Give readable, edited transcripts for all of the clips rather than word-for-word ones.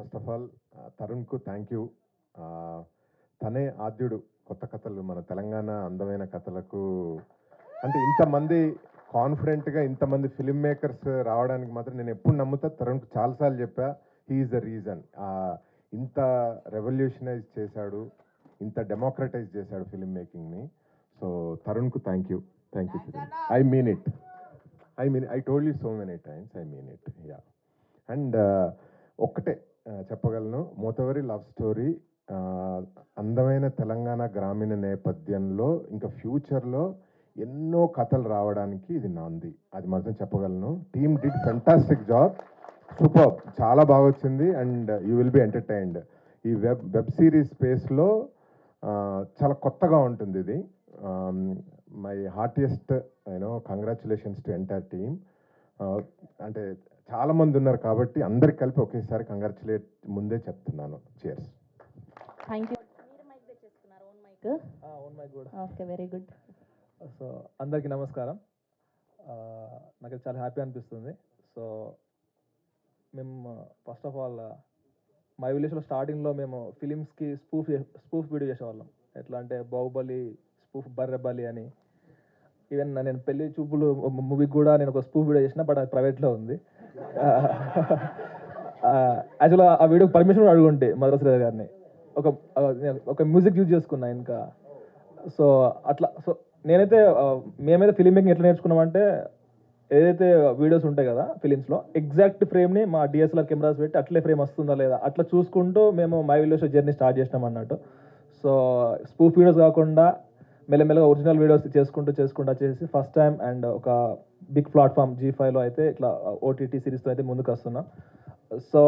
First of all తరుణ్కు thank you. తనే ఆద్యుడు కొత్త కథలు మన తెలంగాణ అందమైన కథలకు. అంటే ఇంతమంది కాన్ఫిడెంట్గా ఇంతమంది ఫిల్మ్ మేకర్స్ రావడానికి మాత్రం నేను ఎప్పుడు నమ్ముతా. తరుణ్కు చాలాసార్లు చెప్పా, హీఈస్ ద రీజన్. ఇంత రెవల్యూషనైజ్ చేశాడు, ఇంత డెమోక్రటైజ్ చేశాడు ఫిల్మ్ మేకింగ్ని. సో తరుణ్కు thank you. I mean it. I told you so many times, I mean it. Yeah. And ఒక్కటే చెప్పగలను, మోతవరి లవ్ స్టోరీ అందమైన తెలంగాణ గ్రామీణ నేపథ్యంలో ఇంకా ఫ్యూచర్లో ఎన్నో కథలు రావడానికి ఇది నాంది, అది మాత్రం చెప్పగలను. Team did fantastic job, super, చాలా బాగా వచ్చింది. And you will be entertained. ఈ వెబ్ సిరీస్ స్పేస్లో చాలా కొత్తగా ఉంటుంది ఇది. My heartiest congratulations to entire team. అంటే చాలామంది ఉన్నారు కాబట్టి అందరికి కలిపి ఒకేసారి కంగ్రాచులేట్ ముందే చెప్తున్నాను. చియర్స్. Thank you. మీరు మైక్ తెచ్చేసుకున్నారు? Own mic? ఓన్ మైక్ కూడా. Okay, very good. సో అందరికీ నమస్కారం. నాకు చాలా హ్యాపీ అనిపిస్తుంది. సో మేము ఫస్ట్ ఆఫ్ ఆల్ మా విలేజ్లో స్టార్టింగ్లో మేము ఫిలిమ్స్కి స్పూఫ్ వీడియో చేసేవాళ్ళం. ఎట్లా అంటే బాహుబలి స్పూఫ్, బర్రెబలి అని. ఈవెన్ నేను పెళ్లి చూపులు మూవీకి కూడా నేను ఒక స్పూఫ్ వీడియో చేసిన, బట్ అది ప్రైవేట్లో ఉంది. యాక్చువల్గా ఆ వీడియోకి పర్మిషన్ అడుగుంటే మధురశ్రీ గారిని, ఒక మ్యూజిక్ యూజ్ చేసుకున్నా ఇంకా. సో అట్లా మేమైతే ఫిలిం మేకింగ్ ఎట్లా నేర్చుకున్నామంటే, ఏదైతే వీడియోస్ ఉంటాయి కదా ఫిలిమ్స్లో, ఎగ్జాక్ట్ ఫ్రేమ్ని మా డిఎస్ఎల్ఆర్ కెమెరాస్ పెట్టి అట్లే ఫ్రేమ్ వస్తుందా లేదా అట్లా చూసుకుంటూ మేము మై విలేజ్ జర్నీ స్టార్ట్ చేసినాం అన్నట్టు. సో స్పూఫ్ వీడియోస్ కాకుండా మెల్లమెల్లగా ఒరిజినల్ వీడియోస్ చేసుకుంటూ చేసి ఫస్ట్ టైం అండ్ ఒక బిగ్ ప్లాట్ఫామ్ G5లో అయితే ఇట్లా ఓటీటీ సిరీస్తో అయితే ముందుకు వస్తున్నా. సో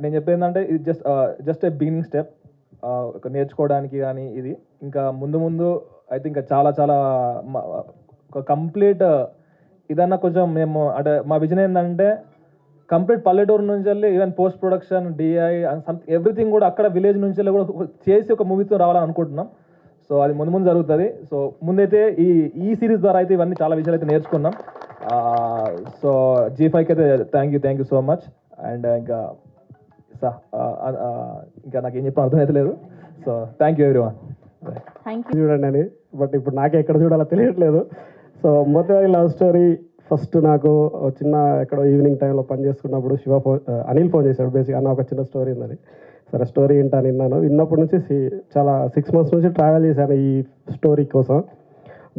నేను చెప్పేది ఏంటంటే, ఇది జస్ట్ ఏ బిగినింగ్ స్టెప్ నేర్చుకోవడానికి. కానీ ఇది ఇంకా ముందు అయితే ఇంకా చాలా ఒక కంప్లీట్ ఇదన్నా కొంచెం మేము అంటే మా విజన్ ఏంటంటే, కంప్లీట్ పల్లెటూరు నుంచి వెళ్ళి even post production, DI everything కూడా అక్కడ విలేజ్ నుంచి వెళ్ళి కూడా చేసి ఒక మూవీతో రావాలని అనుకుంటున్నాం. సో అది ముందు జరుగుతుంది. సో ముందైతే ఈ సిరీస్ ద్వారా అయితే ఇవన్నీ చాలా విషయాలు అయితే నేర్చుకున్నాం. సో G5కి అయితే thank you so much. And ఇంకా నాకు ఏం చెప్పిన అర్థమైతే లేదు. So thank you everyone. Thank you. చూడండి అని, బట్ ఇప్పుడు నాకే ఎక్కడ చూడాలో తెలియట్లేదు. సో మోతవరి లవ్ స్టోరీ ఫస్ట్ నాకు చిన్న ఎక్కడో ఈవినింగ్ టైంలో పని చేసుకున్నప్పుడు అనిల్ ఫోన్ చేశాడు. బేసిక్గా అన్న ఒక చిన్న స్టోరీ ఉందని. సరే స్టోరీ ఏంటని విన్నాను. విన్నప్పటి నుంచి చాలా 6 months నుంచి ట్రావెల్ చేశాను ఈ స్టోరీ కోసం.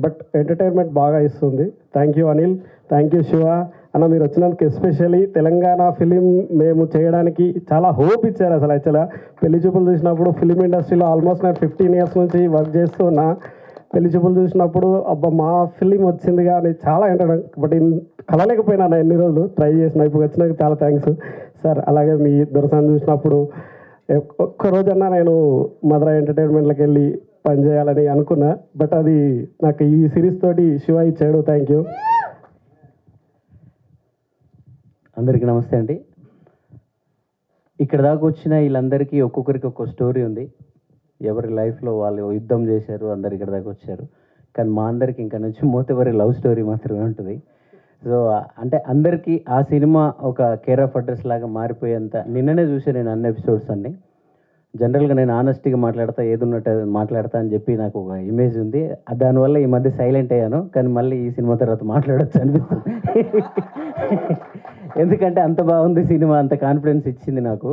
బట్ ఎంటర్టైన్మెంట్ బాగా ఇస్తుంది. Thank you Anil, thank you Shiva అన్న. మీరు వచ్చినందుకు ఎస్పెషల్లీ తెలంగాణ ఫిలిం మేము చేయడానికి చాలా హోప్ ఇచ్చారు. అసలు యాక్చువల్గా పెళ్లి చూపులు చూసినప్పుడు ఫిలిం ఇండస్ట్రీలో ఆల్మోస్ట్ నేను 15 years నుంచి వర్క్ చేస్తూ ఉన్నా. పెళ్లి చూపులు చూసినప్పుడు అబ్బా మా ఫిలిం వచ్చిందిగా అని చాలా ఎంటర్టైన్, బట్ కలలేకపోయినా ఎన్ని రోజులు ట్రై చేసిన. ఇప్పుడు వచ్చినందుకు చాలా థ్యాంక్స్ సార్. అలాగే మీ దొరసాన్ని చూసినప్పుడు ఒక్కరోజన్నా నేను మధుర ఎంటర్టైన్మెంట్లోకి వెళ్ళి పనిచేయాలని అనుకున్నా, బట్ అది నాకు ఈ సిరీస్ తోటి శివ ఇచ్చాడు. Thank you. అందరికీ నమస్తే అండి. ఇక్కడ దాకా వచ్చిన వీళ్ళందరికీ ఒక్కొక్కరికి ఒక్కొక్క స్టోరీ ఉంది. ఎవరి లైఫ్లో వాళ్ళు యుద్ధం చేశారు, అందరు ఇక్కడ దాకా వచ్చారు. కానీ మా అందరికి ఇంకా నుంచి మోతవరి లవ్ స్టోరీ మాత్రమే ఉంటుంది. సో అంటే అందరికీ ఆ సినిమా ఒక కేర్ ఆఫ్ అడ్రస్ లాగా మారిపోయేంత. నిన్ననే చూసాను నేను అన్ని ఎపిసోడ్స్ అన్ని. జనరల్గా నేను ఆనెస్ట్గా ఏదున్నట్టు మాట్లాడతా అని చెప్పి నాకు ఒక ఇమేజ్ ఉంది. దానివల్ల ఈ మధ్య సైలెంట్ అయ్యాను. కానీ మళ్ళీ ఈ సినిమా తర్వాత మాట్లాడవచ్చు అనిపిస్తుంది. ఎందుకంటే అంత బాగుంది సినిమా, అంత కాన్ఫిడెన్స్ ఇచ్చింది నాకు.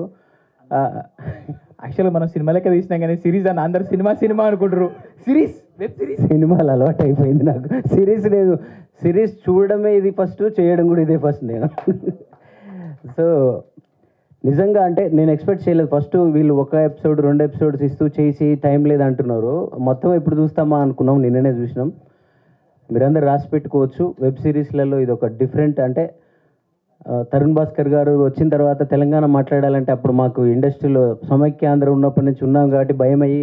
యాక్చువల్గా మనం సినిమా లెక్క తీసినాం కానీ సిరీస్ అని అందరు సినిమా అనుకుంటారు. వెబ్ సిరీస్ సినిమాలు అలవాటు అయిపోయింది నాకు. సిరీస్ లేదు, సిరీస్ చూడడమే ఇది ఫస్ట్, చేయడం కూడా ఇదే ఫస్ట్ నేను. సో నిజంగా అంటే నేను ఎక్స్పెక్ట్ చేయలేదు. ఫస్ట్ వీళ్ళు 1 episode 2 episodes ఇస్తూ చేసి టైం లేదంటున్నారు. మొత్తం ఎప్పుడు చూస్తామా అనుకున్నాం, నిన్ననే చూసినాం. మీరందరూ రాసి పెట్టుకోవచ్చు. వెబ్ సిరీస్లలో ఇది ఒక డిఫరెంట్. అంటే తరుణ్ భాస్కర్ గారు వచ్చిన తర్వాత తెలంగాణ మాట్లాడాలంటే అప్పుడు మాకు ఇండస్ట్రీలో సమైక్యాంధ్ర ఉన్నప్పటి నుంచి ఉన్నాం కాబట్టి భయం అయ్యి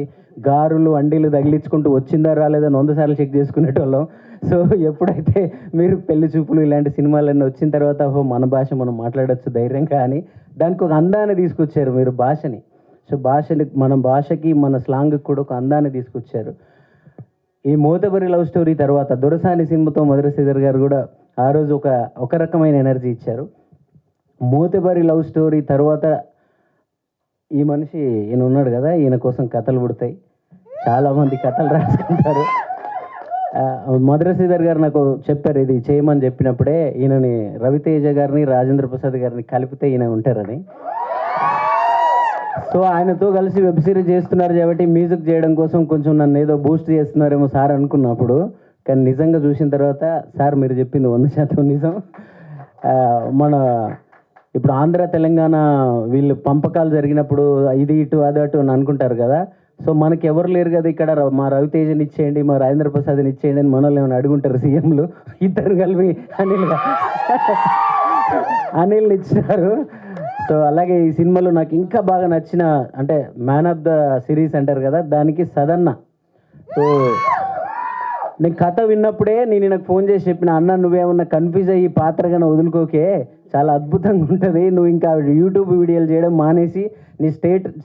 గారులు అండీలు తగిలించుకుంటూ వచ్చిందా రాలేదని 100 సార్లు చెక్ చేసుకునేటోళ్ళం. సో ఎప్పుడైతే మీరు పెళ్లి చూపులు ఇలాంటి సినిమాలన్నీ వచ్చిన తర్వాత మన భాష మనం మాట్లాడచ్చు ధైర్యంగా అని దానికి ఒక అందాన్ని తీసుకొచ్చారు మీరు భాషని. సో మన భాషకి మన స్లాంగ్కి కూడా ఒక అందాన్ని తీసుకొచ్చారు. ఈ మోతబరి లవ్ స్టోరీ తర్వాత దొరసాని సినిమాతో మధురశ్రీధర్ గారు కూడా ఆ రోజు ఒక రకమైన ఎనర్జీ ఇచ్చారు. మోతబరి లవ్ స్టోరీ తర్వాత ఈ మనిషి ఈయన ఉన్నాడు కదా, ఈయన కోసం కథలు పుడతాయి, చాలామంది కథలు రాసుకుంటారు. మధుర శ్రీధర్ గారు నాకు చెప్పారు ఇది చేయమని చెప్పినప్పుడే, ఈయనని రవితేజ గారిని రాజేంద్ర ప్రసాద్ గారిని కలిపితే ఈయన ఉంటారని. సో ఆయనతో కలిసి వెబ్ సిరీస్ చేస్తున్నారు కాబట్టి మ్యూజిక్ చేయడం కోసం కొంచెం నన్ను ఏదో బూస్ట్ చేస్తున్నారేమో సార్ అనుకున్నప్పుడు, కానీ నిజంగా చూసిన తర్వాత సార్ మీరు చెప్పింది 100% నిజం. మన ఇప్పుడు ఆంధ్ర తెలంగాణ వీళ్ళు పంపకాలు జరిగినప్పుడు ఇది ఇటు అది అటు అని అనుకుంటారు కదా, సో మనకి ఎవరు లేరు కదా ఇక్కడ, మా రవితేజని ఇచ్చేయండి, మా రాజేంద్ర ప్రసాద్ని ఇచ్చేయండి అని మనల్ని ఏమైనా అడుగుంటారు సీఎంలు. ఇద్దరు కలిపి అనిల్ని ఇచ్చినారు. సో అలాగే ఈ సినిమాలో నాకు ఇంకా బాగా నచ్చిన అంటే మ్యాన్ ఆఫ్ ద సిరీస్ అంటారు కదా, దానికి సదన్న. సో నేను కథ విన్నప్పుడే నేను నాకు ఫోన్ చేసి చెప్పిన, అన్న నువ్వేమన్నా కన్ఫ్యూజ్ అయ్యి పాత్రగా వదులుకోకే, చాలా అద్భుతంగా ఉంటుంది, నువ్వు ఇంకా యూట్యూబ్ వీడియోలు చేయడం మానేసి నీ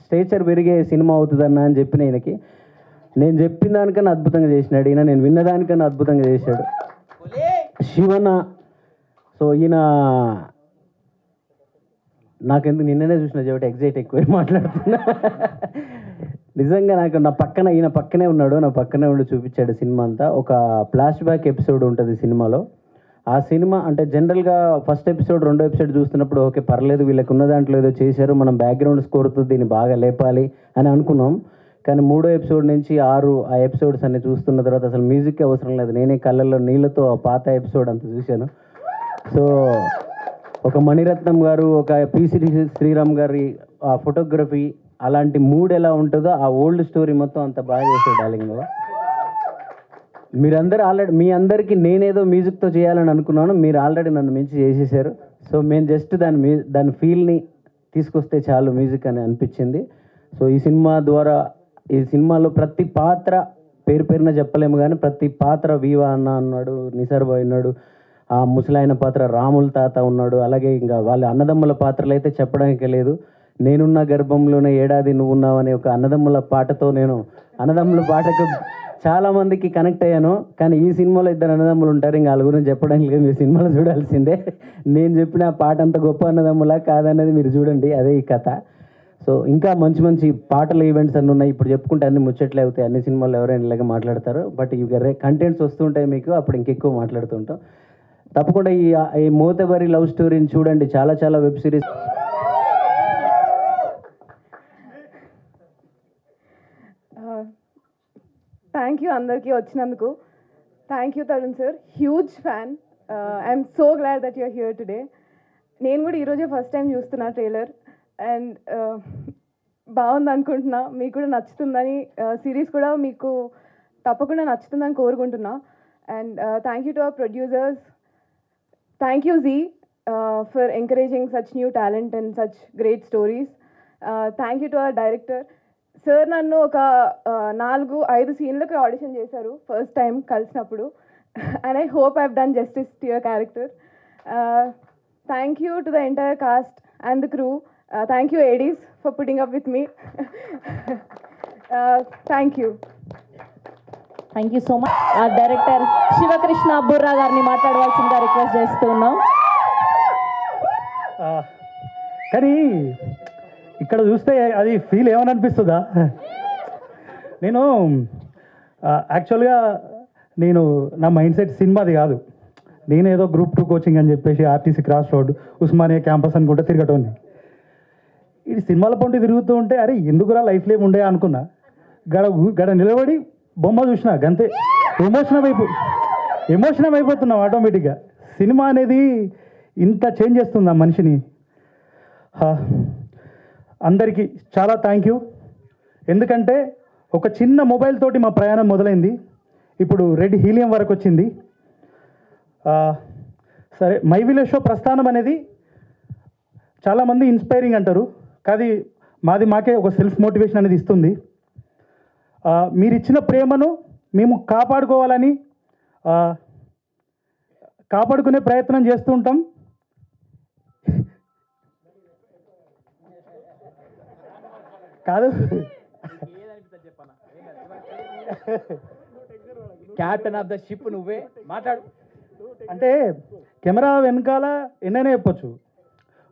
స్టేచర్ పెరిగే సినిమా అవుతుందన్న అని చెప్పిన ఈయనకి. నేను చెప్పిన దానికన్నా అద్భుతంగా చేసినాడు ఈయన, నేను విన్నదానికన్నా అద్భుతంగా చేశాడు శివన్న. సో ఈయన నాకెందుకు నిన్ననే చూసిన కాబట్టి ఎగ్జైట్ ఎక్కువ మాట్లాడుతున్నా. నిజంగా నాకు ఈయన పక్కనే ఉన్నాడు, నా పక్కనే ఉండి చూపించాడు సినిమా అంతా. ఒక ఫ్లాష్ బ్యాక్ ఎపిసోడ్ ఉంటుంది సినిమాలో. ఆ సినిమా అంటే జనరల్గా ఫస్ట్ ఎపిసోడ్ 2వ ఎపిసోడ్ చూస్తున్నప్పుడు ఓకే పర్లేదు వీళ్ళకి ఉన్న దాంట్లో ఏదో చేశారు, మనం బ్యాక్గ్రౌండ్ స్కోర్తో దీన్ని బాగా లేపాలి అని అనుకున్నాం. కానీ 3వ ఎపిసోడ్ నుంచి 6 ఆ ఎపిసోడ్స్ అన్ని చూస్తున్న తర్వాత అసలు మ్యూజిక్ అవసరం లేదు, నేనే కళ్ళల్లో నీళ్ళతో ఆ పాత ఎపిసోడ్ అంతా చూశాను. సో ఒక మణిరత్నం గారు, ఒక పిసిడి శ్రీరామ్ గారి ఆ ఫోటోగ్రఫీ, అలాంటి మూడ్ ఎలా ఉంటుందో ఆ ఓల్డ్ స్టోరీ మొత్తం అంత బాగా చేశాడు డార్లింగ్లో. మీరందరూ ఆల్రెడీ మీ అందరికీ నేనేదో మ్యూజిక్తో చేయాలని అనుకున్నాను, మీరు ఆల్రెడీ నన్ను మించి చేసేసారు. సో మేము జస్ట్ దాని ఫీల్ని తీసుకొస్తే చాలు మ్యూజిక్ అని అనిపించింది. సో ఈ సినిమా ద్వారా ఈ సినిమాలో ప్రతి పాత్ర పేరున చెప్పలేము కానీ ప్రతి పాత్ర వీవా అన్న ఉన్నాడు, నిసార్ బాయ్ ఉన్నాడు, ఆ ముసలాయన పాత్ర రాముల తాత ఉన్నాడు, అలాగే ఇంకా వాళ్ళ అన్నదమ్ముల పాత్రలు అయితే చెప్పడానికి లేదు. నేనున్న గర్భంలోనే ఏడాది నువ్వున్నావు అనే ఒక అన్నదమ్ముల పాటతో నేను అన్నదమ్ముల పాటకు చాలామందికి కనెక్ట్ అయ్యాను. కానీ ఈ సినిమాలో 2 అన్నదమ్ములు ఉంటారు, ఇంకా వాళ్ళ గురించి చెప్పడానికి లేదు, మీరు సినిమాలో చూడాల్సిందే. నేను చెప్పిన ఆ పాట అంత గొప్ప అన్నదమ్ములా కాదన్నది మీరు చూడండి, అదే ఈ కథ. సో ఇంకా మంచి మంచి పాటల ఈవెంట్స్ అన్నీ ఉన్నాయి, ఇప్పుడు చెప్పుకుంటే అన్ని ముచ్చట్లే అవుతాయి, అన్ని సినిమాల్లో ఎవరైనా ఇలాగే మాట్లాడతారు. బట్ ఇవి కంటెంట్స్ వస్తుంటాయి మీకు, అప్పుడు ఇంకెక్కువ మాట్లాడుతుంటాం. తప్పకుండా ఈ మోతబరి లవ్ స్టోరీని చూడండి, చాలా చాలా వెబ్ సిరీస్. థ్యాంక్ యూ అందరికీ వచ్చినందుకు. Thank you Tarun sir, huge fan. I'm so glad that you're here today. నేను కూడా ఈరోజే ఫస్ట్ టైం చూస్తున్నా ట్రైలర్, అండ్ బాగుంది అనుకుంటున్నా, మీకు కూడా నచ్చుతుందని, సిరీస్ కూడా మీకు తప్పకుండా నచ్చుతుందని కోరుకుంటున్నా. And thank you to our producers. Thank you, Z, for encouraging such new talent and such great stories. Thank you to our director. Sir, నన్ను ఒక 4-5 సీన్లకు ఆడిషన్ చేశారు ఫస్ట్ టైం కలిసినప్పుడు. And I hope I've done justice to your character. Thank you to the entire cast and the crew. Thank you, Edis, for putting up with me. Thank you. Thank you so much. Director Sivakrishna Burra గారిని మాట్లాడవలసిందిగా request చేస్తున్నాం. కానీ ఇక్కడ చూస్తే అది feel ఏమని అనిపిస్తుందా, నేను యాక్చువల్గా నా మైండ్ సెట్ సినిమాది కాదు, నేనేదో గ్రూప్ 2 కోచింగ్ అని చెప్పేసి RTC cross road Osmania campus అనుకుంటే తిరగటోని. ఇది సినిమాల పొంటి తిరుగుతూ ఉంటే అరే ఎందుకురా లైఫ్లో ఏమి ఉండే అనుకున్నా, గడ నిలబడి బొమ్మ చూసిన గంతే ఎమోషనల్ అయిపోతున్నాం ఆటోమేటిక్గా. సినిమా అనేది ఇంత చేంజ్ చేస్తుంది ఆ మనిషిని. అందరికీ చాలా థ్యాంక్ యూ. ఎందుకంటే ఒక చిన్న మొబైల్ తోటి మా ప్రయాణం మొదలైంది, ఇప్పుడు రెడ్ హీలియం వరకు వచ్చింది. సరే, మై విలేజ్ షో ప్రస్థానం అనేది చాలామంది ఇన్స్పైరింగ్ అంటారు, కానీ మాకే ఒక సెల్ఫ్ మోటివేషన్ అనేది ఇస్తుంది. మీరు ఇచ్చిన ప్రేమను మేము కాపాడుకునే ప్రయత్నం చేస్తూ ఉంటాం. కాదు క్యాప్టెన్ ఆఫ్ ద షిప్ నువ్వే మాట్లాడు. అంటే కెమెరా వెనకాల ఎన్నైనా చెప్పొచ్చు,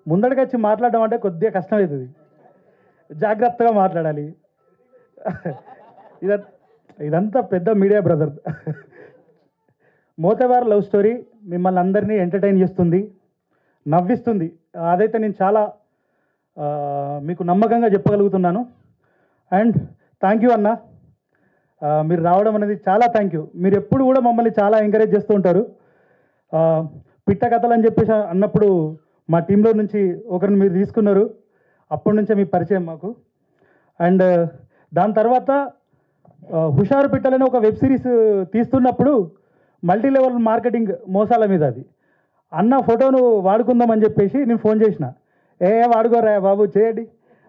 ముందడికి వచ్చి మాట్లాడడం అంటే కొద్దిగా కష్టమవుతుంది. జాగ్రత్తగా మాట్లాడాలి. ఇద ఇదంతా పెద్ద మీడియా బ్రదర్. మోతేవార్ లవ్ స్టోరీ మిమ్మల్ని అందరినీ ఎంటర్టైన్ చేస్తుంది, నవ్విస్తుంది. అదైతే నేను చాలా మీకు నమ్మకంగా చెప్పగలుగుతున్నాను. అండ్ థ్యాంక్ యూ అన్న, మీరు రావడం అనేది చాలా థ్యాంక్ యూ. మీరు ఎప్పుడు కూడా మమ్మల్ని చాలా ఎంకరేజ్ చేస్తూ ఉంటారు. పిట్ట కథలు అని చెప్పేసి అన్నప్పుడు మా టీంలో నుంచి ఒకరిని మీరు తీసుకున్నారు. అప్పటి నుంచే మీ పరిచయం మాకు. అండ్ దాని తర్వాత హుషారు పిట్టలని ఒక వెబ్ సిరీస్ తీస్తున్నప్పుడు మల్టీ లెవెల్ మార్కెటింగ్ మోసాల మీద అది అన్న ఫోటోను వాడుకుందామని చెప్పేసి నేను ఫోన్ చేసిన. వాడుకోరా బాబు చేయండి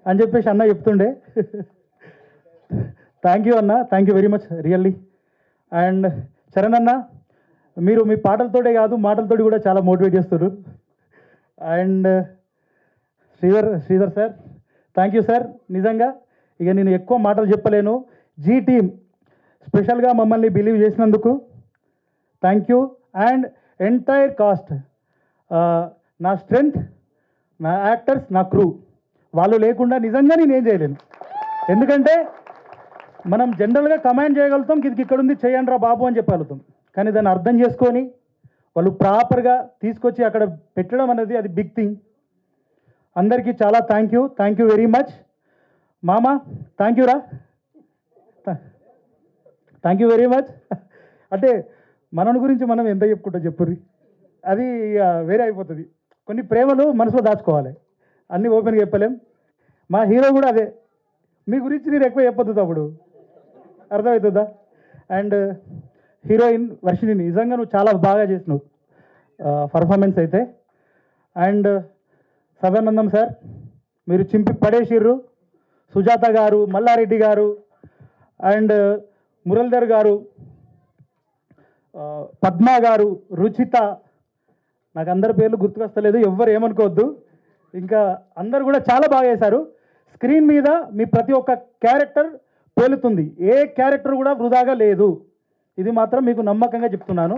అని చెప్పేసి అన్న చెప్తుండే. థ్యాంక్ యూ అన్న, thank you very much really. And Charan అన్న, మీరు మీ పాటలతోటే కాదు మాటలతోటి కూడా చాలా మోటివేట్ చేస్తారు. And Sridhar sir, thank you sir. నిజంగా ఇక నేను ఎక్కువ మాటలు చెప్పలేను. జీ టీమ్ స్పెషల్గా మమ్మల్ని బిలీవ్ చేసినందుకు thank you. And entire cost, నా స్ట్రెంగ్త్, నా యాక్టర్స్, నా క్రూ, వాళ్ళు లేకుండా నిజంగా నేను ఏం చేయలేను. ఎందుకంటే మనం జనరల్గా కమాండ్ చేయగలుగుతాం, ఇది ఇక్కడ ఉంది చేయండి రా బాబు అని చెప్పగలుగుతాం. కానీ దాన్ని అర్థం చేసుకొని వాళ్ళు ప్రాపర్గా తీసుకొచ్చి అక్కడ పెట్టడం అనేది అది బిగ్ థింగ్. అందరికీ చాలా థ్యాంక్ యూ వెరీ మచ్. మామ థ్యాంక్ యూ రా, థ్యాంక్ యూ వెరీ మచ్. అంటే మనని గురించి మనం ఎంత చెప్పుకుంటాం చెప్పుర్రి, అది వేరే అయిపోతుంది. కొన్ని ప్రేమలు మనసులో దాచుకోవాలి, అన్నీ ఓపెన్గా చెప్పలేం. మా హీరో కూడా అదే, మీ గురించి నేను ఎక్కువ చెప్పొద్దు తప్పుడు, అర్థమవుతుందా? అండ్ హీరోయిన్ వర్షిని, నిజంగా నువ్వు చాలా బాగా చేసినావు పర్ఫార్మెన్స్ అయితే. అండ్ సదానందం సార్, మీరు చింపి పడేసిర్రు. సుజాత గారు, మల్లారెడ్డి గారు, అండ్ మురళీధర్ గారు, పద్మ గారు, రుచిత, నాకు అందరి పేర్లు గుర్తుకొస్తలేదు, ఎవ్వరు ఏమనుకోవద్దు. ఇంకా అందరు కూడా చాలా బాగా చేశారు. స్క్రీన్ మీద మీ ప్రతి ఒక్క క్యారెక్టర్ పేలుతుంది, ఏ క్యారెక్టర్ కూడా వృధాగా లేదు. ఇది మాత్రం మీకు నమ్మకంగా చెప్తున్నాను.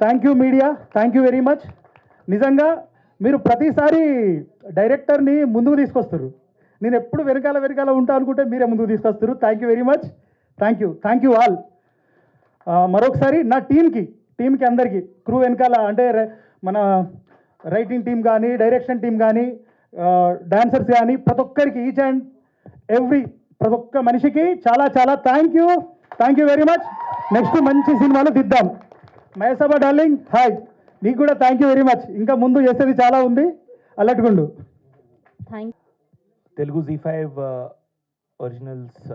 Thank you media, thank you very much. నిజంగా మీరు ప్రతిసారి డైరెక్టర్ని ముందుకు తీసుకొస్తారు. నేను ఎప్పుడు వెనకాల ఉంటా అనుకుంటే మీరే ముందుకు తీసుకొస్తారు. Thank you very much, thank you all. మరొకసారి నా టీంకి అందరికీ, క్రూ వెనకాల అంటే మన రైటింగ్ టీం కానీ, డైరెక్షన్ టీం కానీ, డాన్సర్స్ కానీ, ప్రతి ఒక్కరికి ఈచ్ అండ్ ఎవ్రీ ప్రతి ఒక్క మనిషికి చాలా thank you very much. Next మంచి సినిమాలు దిద్దాం. మహేసభ డార్లింగ్, హాయ్, నీకు కూడా థ్యాంక్ యూ వెరీ మచ్. ఇంకా ముందు చేసేది చాలా ఉంది, అల్లట్టుకుండు. థ్యాంక్ తెలుగు Z5 ఒరిజినల్స్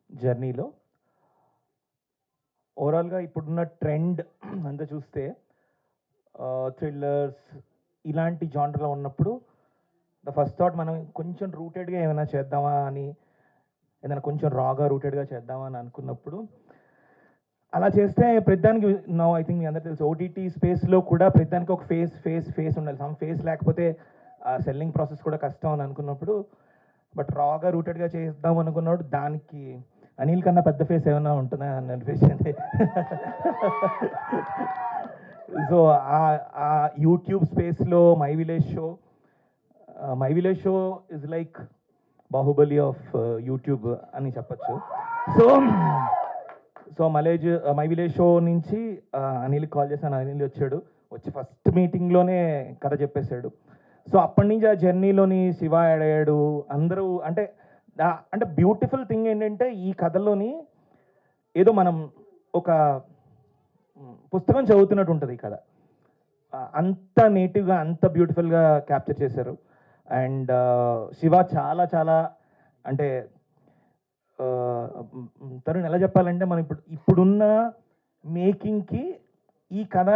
జర్నీలో ఓవరాల్గా ఇప్పుడున్న ట్రెండ్ అంతా చూస్తే థ్రిల్లర్స్ ఇలాంటి జానర్లో ఉన్నప్పుడు ద ఫస్ట్ థాట్ మనం కొంచెం రూటెడ్గా ఏమైనా చేద్దామా అని, ఏదైనా కొంచెం రాగా రూటెడ్గా చేద్దామా అని అనుకున్నప్పుడు అలా చేస్తే ప్రతిదానికి నో ఐ థింక్ మీ అందరూ తెలుసు ఓటీటీ స్పేస్లో కూడా ప్రతిదానికి ఒక ఫేస్ ఉండాలి. సమ్ ఫేస్ లేకపోతే ఆ సెల్లింగ్ ప్రాసెస్ కూడా కష్టం అని అనుకున్నప్పుడు, బట్ రాగా రూటెడ్గా చేద్దాం అనుకున్నప్పుడు దానికి అనిల్ కన్నా పెద్ద ఫేస్ ఏమైనా ఉంటుందా అని అనిపించింది. సో ఆ యూట్యూబ్ స్పేస్లో my village show is like Baahubali of YouTube అని చెప్పచ్చు. సో మై విలేజ్ షో నుంచి అనిల్ కాల్ చేశాను, అనిల్ వచ్చి ఫస్ట్ మీటింగ్లోనే కథ చెప్పేశాడు. సో అప్పటి నుంచి ఆ జర్నీలోని శివ యాడ్ అయ్యాడు. అందరూ అంటే బ్యూటిఫుల్ థింగ్ ఏంటంటే ఈ కథలోని ఏదో మనం ఒక పుస్తకం చదువుతున్నట్టు ఉంటుంది ఈ కథ. అంత నేటివ్గా అంత బ్యూటిఫుల్గా క్యాప్చర్ చేశారు. అండ్ శివ చాలా అంటే తరుణ్ ఎలా చెప్పాలంటే మనం ఇప్పుడున్న మేకింగ్కి ఈ కథ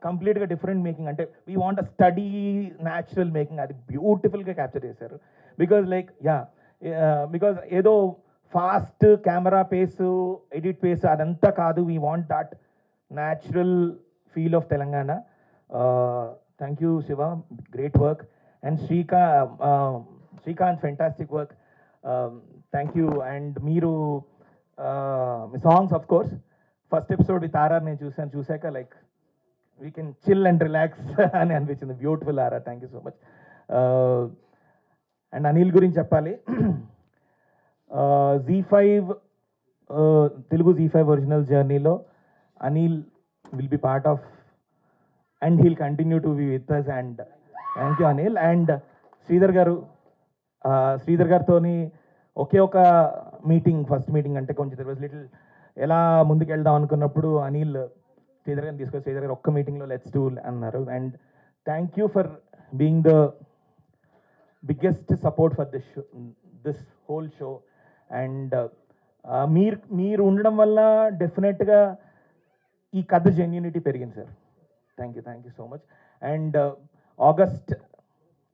కంప్లీట్గా డిఫరెంట్ మేకింగ్. అంటే we want a study natural making, అది బ్యూటిఫుల్గా క్యాప్చర్ చేశారు. బికాజ్ ఏదో fast camera pace, edit pace అదంతా కాదు. We want that natural feel of Telangana. Thank you Shiva, great work. And Srikanth fantastic work, thank you. And మీరు మీ songs of course first episode with RR నేను చూశాక like we can chill and relax అని అనిపించింది. Beautiful RR, thank you so much. And Anil గురించి చెప్పాలి. Z5 Telugu Z5 original జర్నీలో Anil will be part of and he'll continue to be with us. And thank you Anil. And Sridhar గారితో ఒకే ఒక meeting, first meeting అంటే కొంచెం తెలియదు లిటిల్ ఎలా ముందుకు వెళ్దాం అనుకున్నప్పుడు అనిల్ శ్రీధర్ గారిని తీసుకొచ్చి శ్రీధర్ గారు ఒక్క మీటింగ్లో లెట్స్ డూ అన్నారు. And thank you for being the biggest support for this whole show. And మీరు ఉండడం వల్ల డెఫినెట్గా ఈ కథ జెన్యూనిటీ పెరిగింది sir. Thank you so much. And August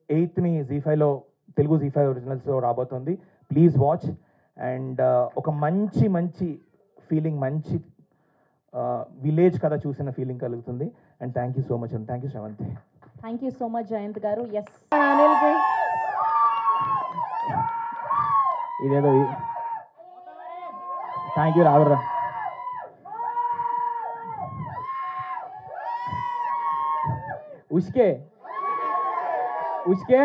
8th Z5లో తెలుగు Z5 ఒరిజినల్స్లో రాబోతుంది. Please watch. అండ్ ఒక మంచి ఫీలింగ్, మంచి విలేజ్ కథ చూసిన ఫీలింగ్ కలుగుతుంది. And thank you so much and thank you Sravanthi. Thank you so much Jayanth garu. Yes అనిల్కి ఇదేదో థ్యాంక్ యూ రావురా. ఉష్కే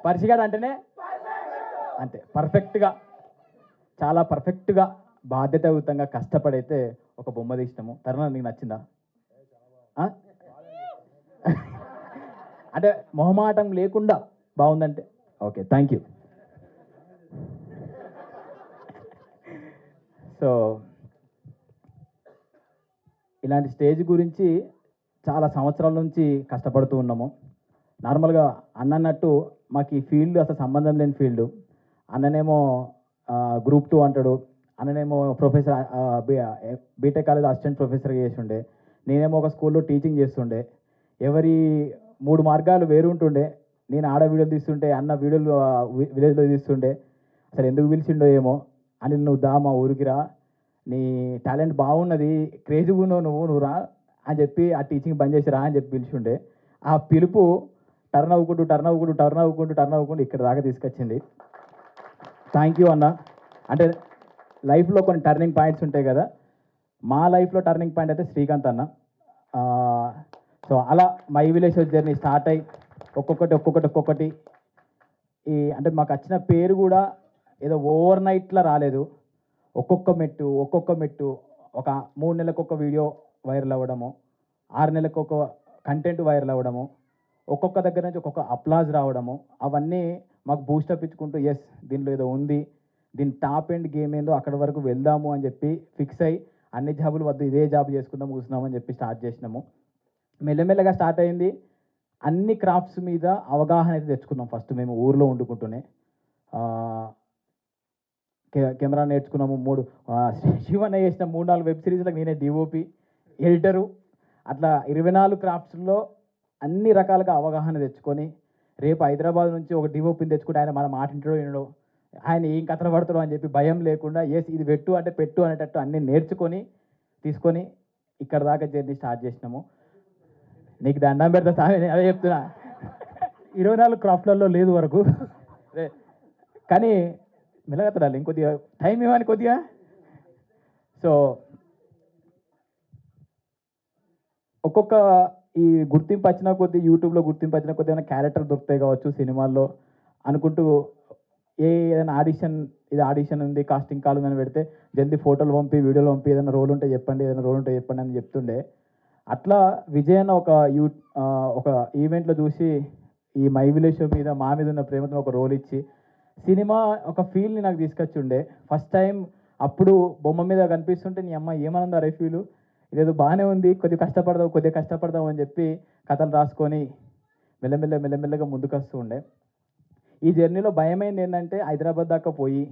పరిచిగాడు అంటేనే అంతే పర్ఫెక్ట్గా, చాలా పర్ఫెక్ట్గా బాధ్యతాయుతంగా కష్టపడైతే ఒక బొమ్మ తీసినాము. తరుణం నీకు నచ్చిందా? అంటే మొహమాటం లేకుండా బాగుందంటే ఓకే, థ్యాంక్ యూ. సో ఇలాంటి స్టేజ్ గురించి చాలా సంవత్సరాల నుంచి కష్టపడుతూ ఉన్నాము. నార్మల్గా అన్నట్టు మాకు ఈ ఫీల్డ్ అసలు సంబంధం లేని ఫీల్డ్. అన్ననేమో గ్రూప్ 2 అంటాడు, అన్ననేమో ప్రొఫెసర్ బీటెక్ కాలేజ్ అసిస్టెంట్ ప్రొఫెసర్గా చేస్తుండే, నేనేమో ఒక స్కూల్లో టీచింగ్ చేస్తుండే. ఎవరి 3 మార్గాలు వేరు ఉంటుండే. నేను ఆడ వీడియోలు తీస్తుంటే, అన్న వీడియోలు విలేజ్లో తీస్తుండే. అసలు ఎందుకు పిలిచిండో ఏమో. అనిల్ నువ్వు దా మా ఊరికి రా, నీ టాలెంట్ బాగున్నది, క్రేజీగా ఉన్నావు నువ్వు రా అని చెప్పి ఆ టీచింగ్ బంద్ చేసి రా అని చెప్పి పిలిచిండే. ఆ పిలుపు టర్న్ అవ్వకుండా ఇక్కడ దాకా తీసుకొచ్చింది. థ్యాంక్ యూ అన్న. అంటే లైఫ్లో కొన్ని టర్నింగ్ పాయింట్స్ ఉంటాయి కదా, మా లైఫ్లో టర్నింగ్ పాయింట్ అయితే శ్రీకాంత్ అన్న. సో అలా మై విలేజ్ జర్నీ స్టార్ట్ అయ్యి ఒక్కొక్కటి అంటే మాకు వచ్చిన పేరు కూడా ఏదో ఓవర్ నైట్లో రాలేదు. ఒక్కొక్క మెట్టు ఒక 3 నెలలకు ఒక వీడియో వైరల్ అవ్వడము, 6 నెలలకు ఒక కంటెంట్ వైరల్ అవ్వడము, ఒక్కొక్క దగ్గర నుంచి ఒక్కొక్క అప్లాజ్ రావడము, అవన్నీ మాకు బూస్టప్ ఇచ్చుకుంటూ ఎస్ దీనిలో ఏదో ఉంది, దీని టాప్ ఎండ్ గేమ్ ఏందో అక్కడి వరకు వెళ్దాము అని చెప్పి ఫిక్స్ అయ్యి అన్ని జాబులు వద్దు ఇదే జాబ్ చేసుకుందాం కూర్చున్నామని చెప్పి స్టార్ట్ చేసినాము. మెల్లమెల్లగా స్టార్ట్ అయింది. అన్ని క్రాఫ్ట్స్ మీద అవగాహన అయితే తెచ్చుకున్నాం. ఫస్ట్ మేము ఊర్లో వండుకుంటూనే కెమెరా నేర్చుకున్నాము. శివన్న చేసిన 3-4 వెబ్ సిరీస్లకు నేనే డిఓపి, ఎడిటరు. అట్లా 24 క్రాఫ్ట్స్లో అన్ని రకాలుగా అవగాహన తెచ్చుకొని రేపు హైదరాబాద్ నుంచి ఒక డిఓపిని తెచ్చుకుంటే ఆయన మన మాట వినడో, ఆయన ఏం కథలు పడతాడో అని చెప్పి భయం లేకుండా ఎస్ ఇది పెట్టు అంటే పెట్టు అనేటట్టు అన్నీ నేర్చుకొని తీసుకొని ఇక్కడ దాకా జర్నీ స్టార్ట్ చేసినాము. నీకు దండం పెడతా సామి, అదే చెప్తున్నా. 24 క్రాఫ్ట్లలో లేదు వరకు. కానీ మెల్లగత్తడాలి ఇంకొద్దిగా టైం ఇవ్వని కొద్దిగా. సో ఒక్కొక్క ఈ గుర్తింపు వచ్చిన కొద్దీ, యూట్యూబ్లో గుర్తింపు వచ్చిన కొద్దీ ఏమైనా క్యారెక్టర్ దొరుకుతాయి కావచ్చు సినిమాల్లో అనుకుంటూ ఏదైనా ఆడిషన్ ఉంది, కాస్టింగ్ కాల్ ఉందని పెడితే జల్దీ ఫోటోలు పంపి, వీడియోలు పంపి, ఏదైనా రోల్ ఉంటే చెప్పండి అని చెప్తుండే. అట్లా విజయన్న ఒక ఈవెంట్లో చూసి ఈ మై విలేజ్ షో మీద మా మీద ఉన్న ప్రేమతో ఒక రోల్ ఇచ్చి సినిమా ఒక ఫీల్ని నాకు తీసుకొచ్చిండే. ఫస్ట్ టైం అప్పుడు బొమ్మ మీద కనిపిస్తుంటే నీ అమ్మ ఏమనుందో అరే ఫీలు, ఇదేదో బాగానే ఉంది, కొద్దిగా కష్టపడదాం అని చెప్పి కథలు రాసుకొని మెల్లమెల్లగా ముందుకు వస్తూ ఉండే. ఈ జర్నీలో భయమైంది ఏంటంటే హైదరాబాద్ దాకా పోయి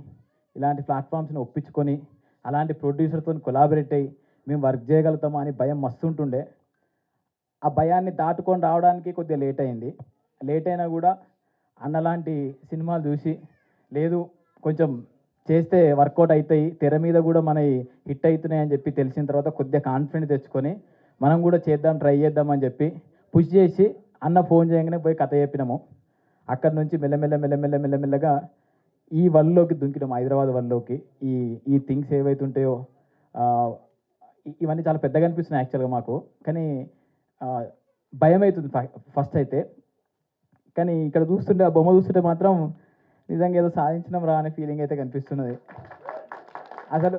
ఇలాంటి ప్లాట్ఫామ్స్ని ఒప్పించుకొని అలాంటి ప్రొడ్యూసర్తో కొలాబరేట్ అయ్యి మేము వర్క్ చేయగలుగుతామా అని భయం మస్తుంటుండే. ఆ భయాన్ని దాటుకొని రావడానికి కొద్దిగా లేట్ అయింది. లేట్ అయినా కూడా అన్నలాంటి సినిమాలు చూసి లేదు కొంచెం చేస్తే వర్కౌట్ అవుతాయి, తెర మీద కూడా మన హిట్ అవుతున్నాయి అని చెప్పి తెలిసిన తర్వాత కొద్దిగా కాన్ఫిడెంట్ తెచ్చుకొని మనం కూడా ట్రై చేద్దాం అని చెప్పి పుష్ చేసి అన్న ఫోన్ చేయగానే పోయి కథ చెప్పినాము. అక్కడి నుంచి మెల్లమెల్లగా ఈ వరల్డ్లోకి దుంకినాము, హైదరాబాద్ వరల్డ్లోకి. ఈ థింగ్స్ ఏవైతుంటాయో ఇవన్నీ చాలా పెద్దగా అనిపిస్తున్నాయి యాక్చువల్గా మాకు. కానీ భయం అవుతుంది ఫస్ట్ అయితే. కానీ ఇక్కడ చూస్తుంటే ఆ బొమ్మ చూస్తుంటే మాత్రం నిజంగా ఏదో సాధించడం రా అనే ఫీలింగ్ అయితే కనిపిస్తున్నది. అసలు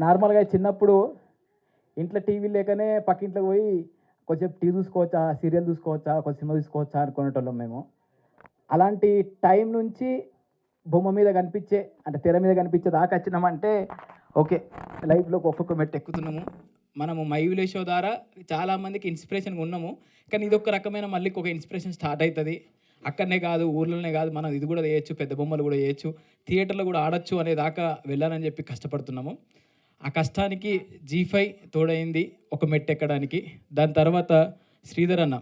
నార్మల్గా చిన్నప్పుడు ఇంట్లో టీవీ లేకనే పక్కింట్లోకి పోయి కొంచెం టీవీ చూసుకోవచ్చా, సీరియల్ చూసుకోవచ్చా, కొంచెం సినిమా చూసుకోవచ్చా అనుకునేటోళ్ళం మేము. అలాంటి టైం నుంచి బొమ్మ మీద కనిపించే అంటే తెర మీద కనిపించే దాకా వచ్చినామంటే ఓకే, లైఫ్లోకి ఒక్కొక్క మెట్టు ఎక్కుతున్నాము. మనము మై విలేజ్ షో ద్వారా చాలామందికి ఇన్స్పిరేషన్గా ఉన్నాము. కానీ ఇది ఒక రకమైన మళ్ళీ ఒక ఇన్స్పిరేషన్ స్టార్ట్ అవుతుంది. అక్కడనే కాదు, ఊర్లోనే కాదు, మనం ఇది కూడా చేయొచ్చు, పెద్ద బొమ్మలు కూడా చేయొచ్చు, థియేటర్లో కూడా ఆడొచ్చు అనే దాకా వెళ్ళాలని చెప్పి కష్టపడుతున్నాము. ఆ కష్టానికి G5 తోడైంది ఒక మెట్టు ఎక్కడానికి. దాని తర్వాత శ్రీధర్ అన్న,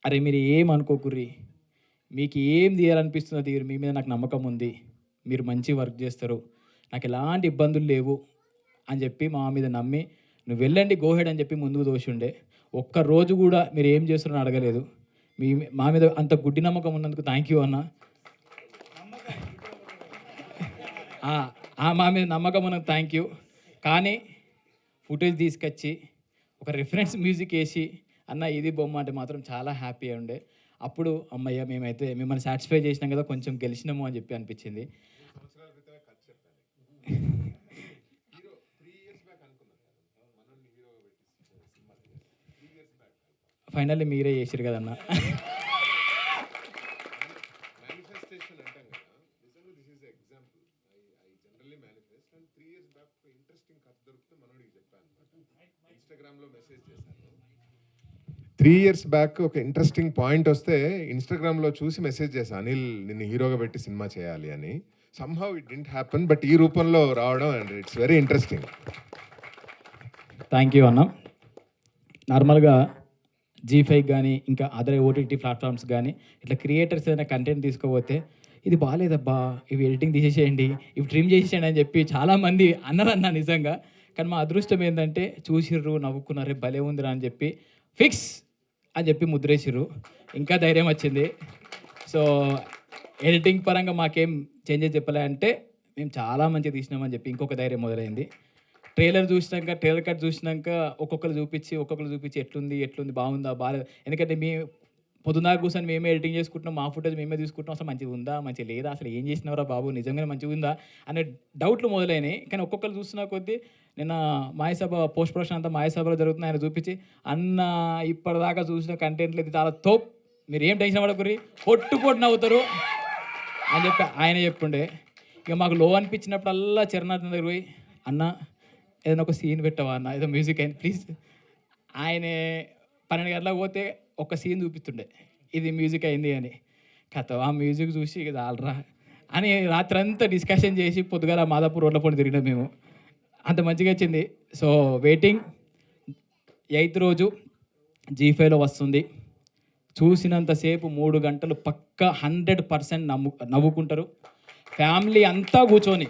అరే మీరు ఏం అనుకోకుర్రి, మీకు ఏం తీయాలనిపిస్తుందో తీరు, మీ మీద నాకు నమ్మకం ఉంది, మీరు మంచి వర్క్ చేస్తారు, నాకు ఎలాంటి ఇబ్బందులు లేవు అని చెప్పి మా మీద నమ్మి నువ్వు వెళ్ళండి గోహెడ్ అని చెప్పి ముందుకు దోషుండే. ఒక్కరోజు కూడా మీరు ఏం చేస్తున్నారని అడగలేదు. మా మీద అంత గుడ్డి నమ్మకం ఉన్నందుకు థ్యాంక్ యూ అన్న. మా మీద నమ్మకం ఉన్నందుకు థ్యాంక్ యూ. కానీ ఫుటేజ్ తీసుకొచ్చి ఒక రిఫరెన్స్ మ్యూజిక్ వేసి అన్న ఇది బొమ్మ అంటే మాత్రం చాలా హ్యాపీ ఉండే. అప్పుడు అమ్మయ్య మేమైతే మిమ్మల్ని సాటిస్ఫై చేసినాం కదా, కొంచెం గెలిచినాము అని చెప్పి అనిపించింది. ఫైనల్లీ మీరే చేసిరు కదన్న. త్రీ ఇయర్స్ బ్యాక్ ఒక ఇంట్రెస్టింగ్ పాయింట్ వస్తే ఇన్స్టాగ్రామ్లో చూసి మెసేజ్ చేశాను, అనిల్ నిన్ను హీరోగా పెట్టి సినిమా చేయాలి అని. Somehow it didn't happen, but ఈ రూపంలో రావడం and it's very interesting. Thank you అన్న. నార్మల్గా G5 కానీ ఇంకా అదర్ OTT ప్లాట్ఫామ్స్ కానీ ఇట్లా క్రియేటర్స్ ఏదైనా కంటెంట్ తీసుకోపోతే ఇది బాగాలేదబ్బా, ఇవి ఎడిటింగ్ తీసేసేయండి, ఇవి ట్రిమ్ చేసేయండి అని చెప్పి చాలామంది అన్నారన్న నిజంగా. కానీ మా అదృష్టం ఏంటంటే చూసిర్రు, నవ్వుకున్నారు, భలే ఉందిరా అని చెప్పి ఫిక్స్ అని చెప్పి ముద్రేసిర్రు. ఇంకా ధైర్యం వచ్చింది. సో ఎడిటింగ్ పరంగా మాకేం చేంజెస్ చెప్పలే అంటే మేము చాలా మంచిగా తీసినామని చెప్పి ఇంకొక ధైర్యం మొదలైంది. ట్రైలర్ కట్ చూసినాక ఒక్కొక్కరు చూపించి ఎట్లుంది బాగుందా బాగాలేదు. ఎందుకంటే పొద్దునా కూర్చొని మేమే ఎడిటింగ్ చేసుకుంటున్నాం, మా ఫుటేజ్ మేమే తీసుకుంటున్నాం, అసలు మంచిగా ఉందా మంచిగా లేదా, అసలు ఏం చేసినవరా బాబు, నిజంగానే మంచిగా ఉందా అనే డౌట్లు మొదలైనాయి. కానీ ఒక్కొక్కరు చూస్తున్న కొద్దీ నిన్న మాయసభ పోస్ట్ ప్రొడక్షన్ అంతా మాయసభలో జరుగుతుంది, ఆయన చూపించి అన్న ఇప్పటిదాకా చూసిన కంటెంట్లు ఇది చాలా తోప్, మీరు ఏం టెన్షన్ పడకూరి, పొట్టు నవ్వుతారు అని చెప్పి ఆయన చెప్పుండే. ఇక మాకు లో అనిపించినప్పుడల్లా చరణార్థం దగ్గర పోయి అన్న ఏదైనా ఒక సీన్ పెట్టవా అన్న, ఏదో మ్యూజిక్ అయింది ప్లీజ్. ఆయన 12 గంటలకు పోతే ఒక సీన్ చూపిస్తుండే ఇది మ్యూజిక్ అయింది అని. కథ ఆ మ్యూజిక్ చూసి ఇది ఆల్రా అని రాత్రి అంతా డిస్కషన్ చేసి పొద్దుగాల మాదాపూర్ రోడ్ల పొడి తిరిగినాం మేము. అంత మంచిగా వచ్చింది. సో వెయిటింగ్ 8th రోజు G5లో వస్తుంది. చూసినంతసేపు 3 గంటలు పక్కా 100% నవ్వుకుంటారు. ఫ్యామిలీ అంతా కూర్చొని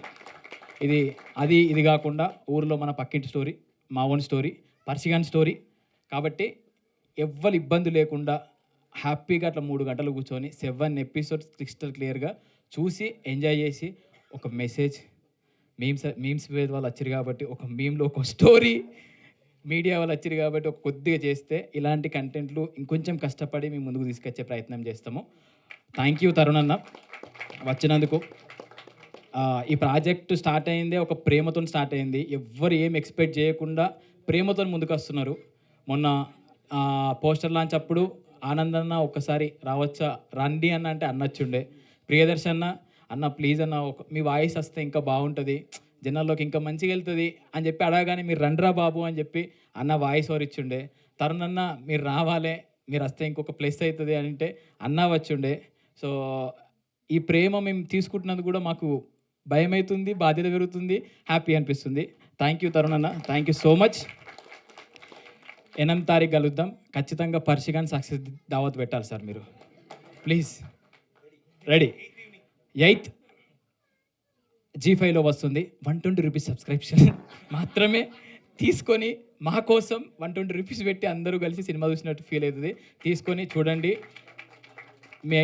ఇది కాకుండా ఊరిలో మన పక్కింటి స్టోరీ, మా ఓన్ స్టోరీ, పర్షిగాన్ స్టోరీ కాబట్టి ఎవ్వరు ఇబ్బంది లేకుండా హ్యాపీగా అట్లా 3 గంటలు కూర్చొని 7 ఎపిసోడ్స్ క్రిస్టల్ క్లియర్గా చూసి ఎంజాయ్ చేసి ఒక మెసేజ్ మీమ్స్ వాళ్ళు వచ్చారు కాబట్టి ఒక మీమ్లో ఒక స్టోరీ, మీడియా వాళ్ళు వచ్చారు కాబట్టి ఒక కొద్దిగా చేస్తే ఇలాంటి కంటెంట్లు ఇంకొంచెం కష్టపడి మేము ముందుకు తీసుకొచ్చే ప్రయత్నం చేస్తాము. థ్యాంక్ యూ తరుణ్ అన్న వచ్చినందుకు. ఈ ప్రాజెక్ట్ స్టార్ట్ అయిందే ఒక ప్రేమతో స్టార్ట్ అయింది. ఎవ్వరు ఏం ఎక్స్పెక్ట్ చేయకుండా ప్రేమతో ముందుకు వస్తున్నారు. మొన్న పోస్టర్ లాంచ్ అప్పుడు ఆనందన్న ఒక్కసారి రావచ్చా రండి అన్న అంటే అన్నచ్చుండే. ప్రియదర్శన్ అన్న ప్లీజ్ అన్న మీ వాయిస్ వస్తే ఇంకా బాగుంటుంది, జనాల్లోకి ఇంకా మంచిగా వెళ్తుంది అని చెప్పి అడగగానే మీరు రండ్రా బాబు అని చెప్పి అన్న వాయిస్ ఓవర్ ఇచ్చుండే. తరుణ్ అన్న మీరు రావాలే, మీరు వస్తే ఇంకొక ప్లస్ అవుతుంది అని అంటే అన్న వచ్చుండే. సో ఈ ప్రేమ మేము తీసుకుంటున్నందుకు కూడా మాకు భయం అవుతుంది, బాధ్యత పెరుగుతుంది, హ్యాపీ అనిపిస్తుంది. థ్యాంక్ యూ తరుణ్ అన్న, థ్యాంక్ యూ సో మచ్. 8వ తారీఖు కలుద్దాం. ఖచ్చితంగా పర్షిగాన్ సక్సెస్ దావత్ పెట్టాలి సార్ మీరు ప్లీజ్. రెడీ. 8th G5లో వస్తుంది. 120 రూపీస్ సబ్స్క్రిప్షన్ మాత్రమే తీసుకొని మా కోసం 120 రూపీస్ పెట్టి అందరూ కలిసి సినిమా చూసినట్టు ఫీల్ అవుతుంది. తీసుకొని చూడండి.